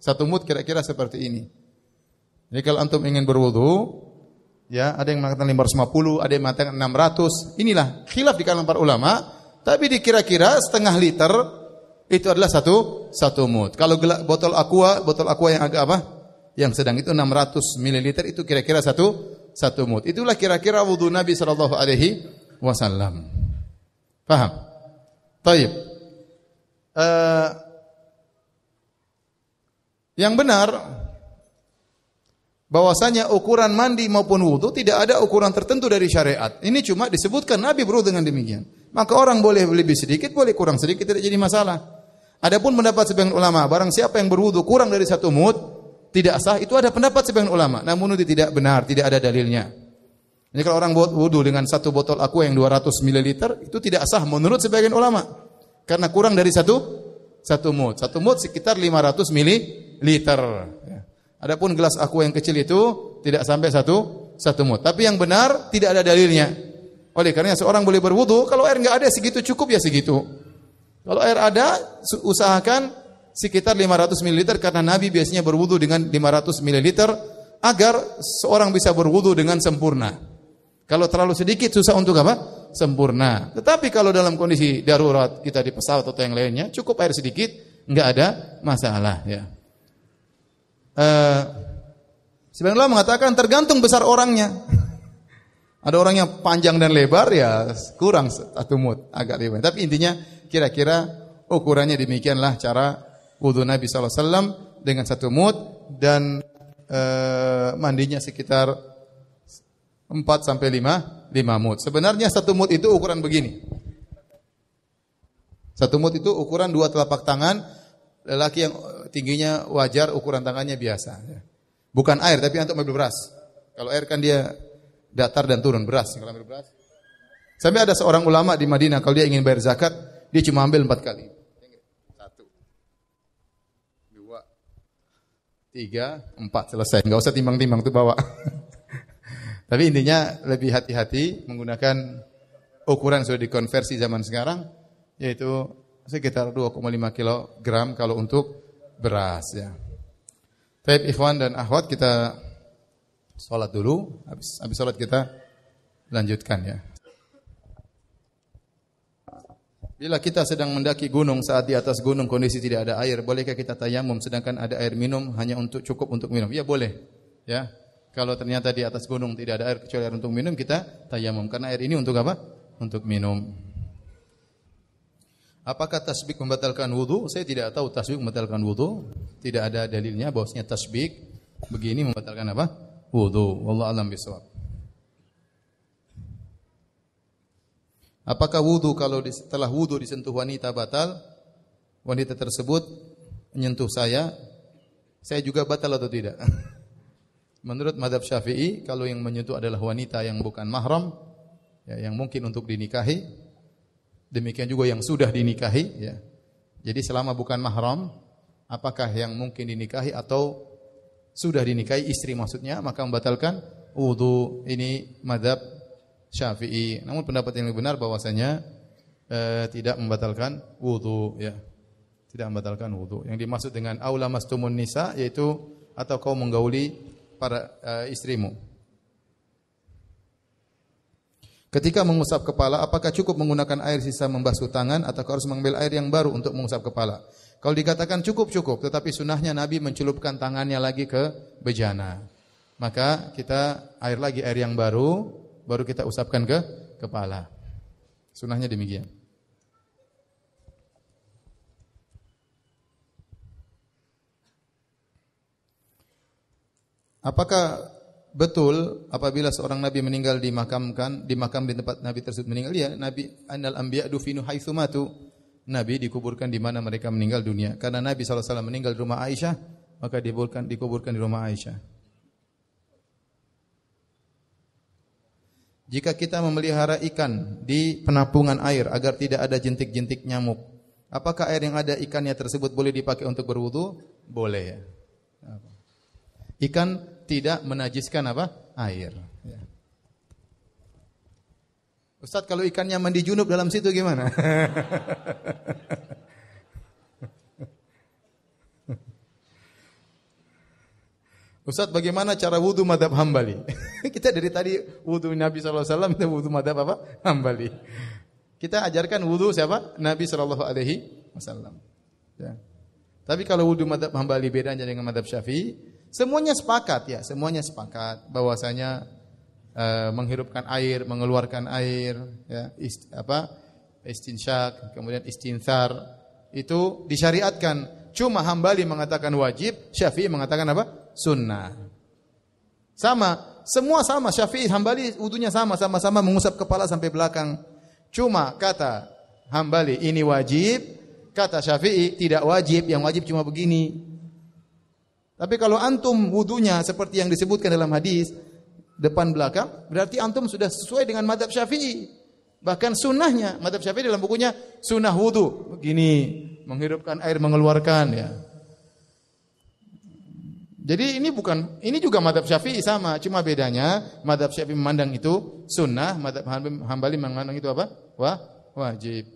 1 mud kira-kira seperti ini. Jadi kalau antum ingin berwudu, ya, ada yang mengatakan 550, ada yang mengatakan 600. Inilah khilaf di kalangan para ulama, tapi dikira-kira setengah liter itu adalah satu mud. Kalau botol aqua yang agak apa? Yang sedang itu 600 ml itu kira-kira satu mud. Itulah kira-kira wudu Nabi sallallahu alaihi wasallam. Paham? Baik. Yang benar bahwasanya ukuran mandi maupun wudu tidak ada ukuran tertentu dari syariat. Ini cuma disebutkan Nabi berwudu dengan demikian. Maka orang boleh lebih sedikit, boleh kurang sedikit, tidak jadi masalah. Adapun pendapat sebagian ulama, barang siapa yang berwudu kurang dari 1 mud, tidak sah, itu ada pendapat sebagian ulama. Namun itu tidak benar, tidak ada dalilnya. Jadi kalau orang buat wudu dengan 1 botol aqua yang 200 ml, itu tidak sah menurut sebagian ulama. Karena kurang dari 1 mud. 1 mud sekitar 500 ml. Adapun gelas aqua yang kecil itu tidak sampai 1 mud. Tapi yang benar tidak ada dalilnya. Oleh karena seorang boleh berwudu, kalau air enggak ada segitu cukup ya segitu. Kalau air ada, usahakan sekitar 500 ml karena Nabi biasanya berwudu dengan 500 ml agar seorang bisa berwudu dengan sempurna. Kalau terlalu sedikit susah untuk apa? Sempurna. Tetapi kalau dalam kondisi darurat kita di pesawat atau yang lainnya, cukup air sedikit, enggak ada masalah ya. Sebagian ulama mengatakan tergantung besar orangnya. Ada orang yang panjang dan lebar ya kurang 1 mud, agak lebar. Tapi intinya kira-kira ukurannya demikianlah cara wudu Nabi SAW dengan 1 mud dan mandinya sekitar 4 sampai 5 mud. Sebenarnya 1 mud itu ukuran begini. 1 mud itu ukuran 2 telapak tangan. Lelaki yang tingginya wajar, ukuran tangannya biasa. Bukan air, tapi untuk ambil beras. Kalau air kan dia datar dan turun, beras. Kalau ambil beras. Sampai ada seorang ulama di Madinah, kalau dia ingin bayar zakat, dia cuma ambil 4 kali. 1, 2, 3, 4, selesai. Enggak usah timbang-timbang, itu bawa. Tapi intinya lebih hati-hati menggunakan ukuran sudah dikonversi zaman sekarang, yaitu sekitar 2,5 kilogram kalau untuk beras ya. Baik ikhwan dan akhwat, kita salat dulu, habis salat kita lanjutkan ya. Bila kita sedang mendaki gunung, saat di atas gunung kondisi tidak ada air, bolehkah kita tayamum sedangkan ada air minum hanya cukup untuk minum? Ya boleh. Ya. Kalau ternyata di atas gunung tidak ada air kecuali air untuk minum, kita tayamum karena air ini untuk apa? Untuk minum. Apakah tasbih membatalkan wudu? Saya tidak tahu tasbih membatalkan wudu. Tidak ada dalilnya bahwasanya tasbih begini membatalkan apa? Wudu. Wallahu a'lam bishawab. Apakah wudu kalau setelah wudu disentuh wanita batal? Wanita tersebut menyentuh saya juga batal atau tidak? Menurut mazhab Syafi'i, kalau yang menyentuh adalah wanita yang bukan mahram, ya, yang mungkin untuk dinikahi, demikian juga yang sudah dinikahi, ya. Jadi selama bukan mahram, apakah yang mungkin dinikahi atau sudah dinikahi istri maksudnya, maka membatalkan wudu. Ini mazhab Syafi'i. Namun pendapat yang lebih benar bahwasanya tidak membatalkan wudu, ya. Tidak membatalkan wudu. Yang dimaksud dengan aula mastumun nisa yaitu atau kau menggauli para istrimu. Ketika mengusap kepala, apakah cukup menggunakan air sisa membasuh tangan atau harus mengambil air yang baru untuk mengusap kepala? Kalau dikatakan cukup, tetapi sunnahnya Nabi mencelupkan tangannya lagi ke bejana. Maka kita air yang baru kita usapkan ke kepala. Sunnahnya demikian. Apakah betul apabila seorang nabi meninggal di makam di tempat nabi tersebut meninggal? Ya, nabi annal anbiya dufinu haitsu matu. Nabi dikuburkan di mana mereka meninggal dunia. Karena Nabi SAW meninggal di rumah Aisyah, maka dikuburkan di rumah Aisyah. Jika kita memelihara ikan di penampungan air agar tidak ada jentik-jentik nyamuk, apakah air yang ada ikannya tersebut boleh dipakai untuk berwudu? Boleh, ya. Ikan tidak menajiskan apa? Air. Ya. Ustaz, kalau ikannya mandi junub dalam situ gimana? Ustaz, bagaimana cara wudu madhab Hambali? Kita dari tadi wudu Nabi SAW, kita wudu madhab apa? Hambali. Kita ajarkan wudu siapa? Nabi SAW. Ya. Tapi kalau wudu madhab Hambali bedanya dengan madhab Syafi'i, semuanya sepakat bahwasanya menghirupkan air, mengeluarkan air, ya, istinsyak, kemudian istinthar itu disyariatkan. Cuma Hambali mengatakan wajib, Syafi'i mengatakan apa? Sunnah. Semua sama. Syafi'i, Hambali wudunya sama-sama mengusap kepala sampai belakang. Cuma kata Hambali ini wajib, kata Syafi'i tidak wajib, yang wajib cuma begini. Tapi kalau antum wudunya seperti yang disebutkan dalam hadis depan belakang, berarti antum sudah sesuai dengan mazhab Syafi'i. Bahkan sunnahnya, mazhab Syafi'i dalam bukunya sunnah wudu begini, menghirupkan air, mengeluarkan, ya. Jadi ini juga mazhab Syafi'i sama, cuma bedanya mazhab Syafi'i memandang itu sunnah, mazhab Hambali memandang itu apa? Wajib.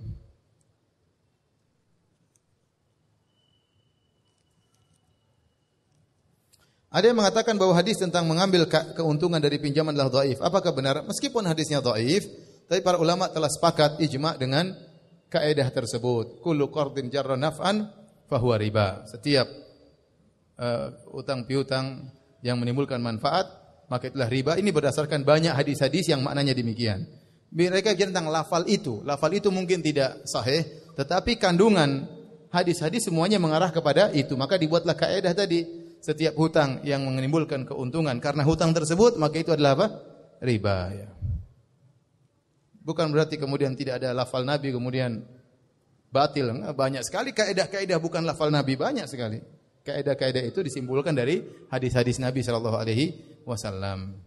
Ada yang mengatakan bahwa hadis tentang mengambil keuntungan dari pinjaman adalah dhaif. Apakah benar? Meskipun hadisnya dhaif, tapi para ulama telah sepakat ijma' dengan kaidah tersebut. Kullu qardin jarra naf'an fahuwa riba. Setiap utang piutang yang menimbulkan manfaat, maka itulah riba. Ini berdasarkan banyak hadis-hadis yang maknanya demikian. Mereka bicara tentang lafal itu. Lafal itu mungkin tidak sahih, tetapi kandungan hadis-hadis semuanya mengarah kepada itu. Maka dibuatlah kaidah tadi. Setiap hutang yang menimbulkan keuntungan karena hutang tersebut, maka itu adalah apa? Riba, ya. Bukan berarti kemudian tidak ada lafal Nabi kemudian batil. Banyak sekali kaidah-kaidah bukan lafal Nabi, banyak sekali. Kaidah-kaidah itu disimpulkan dari hadis-hadis Nabi sallallahu alaihi wasallam.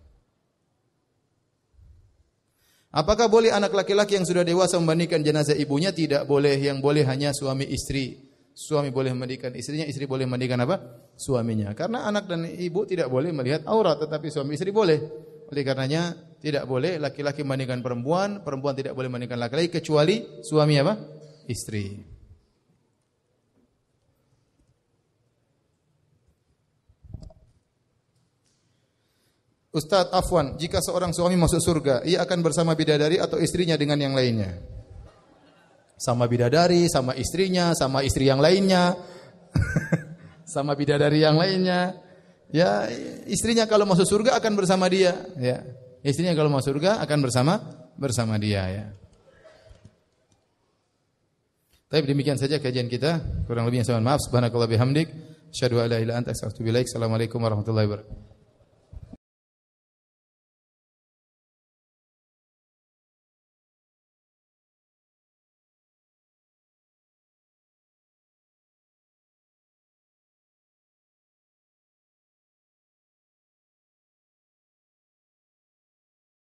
Apakah boleh anak laki-laki yang sudah dewasa membandingkan jenazah ibunya? Tidak boleh. Yang boleh hanya suami istri. Suami boleh memandikan istrinya, istri boleh memandikan apa? Suaminya. Karena anak dan ibu tidak boleh melihat aurat, tetapi suami istri boleh. Oleh karenanya tidak boleh laki-laki memandikan perempuan, perempuan tidak boleh memandikan laki-laki kecuali suami apa? Istri. Ustaz, afwan, jika seorang suami masuk surga, ia akan bersama bidadari atau istrinya dengan yang lainnya? sama bidadari, sama istrinya, sama istri yang lainnya, sama bidadari yang lainnya. Ya, istrinya kalau masuk surga akan bersama dia. Ya, istrinya kalau masuk surga akan bersama dia. Ya. Tapi demikian saja kajian kita. Kurang lebihnya saya mohon maaf. Subhanakallah bihamdik. Asyhadu an la ilaha illa anta astaghfiruka wa atubu ilaik. Assalamualaikum warahmatullahi wabarakatuh.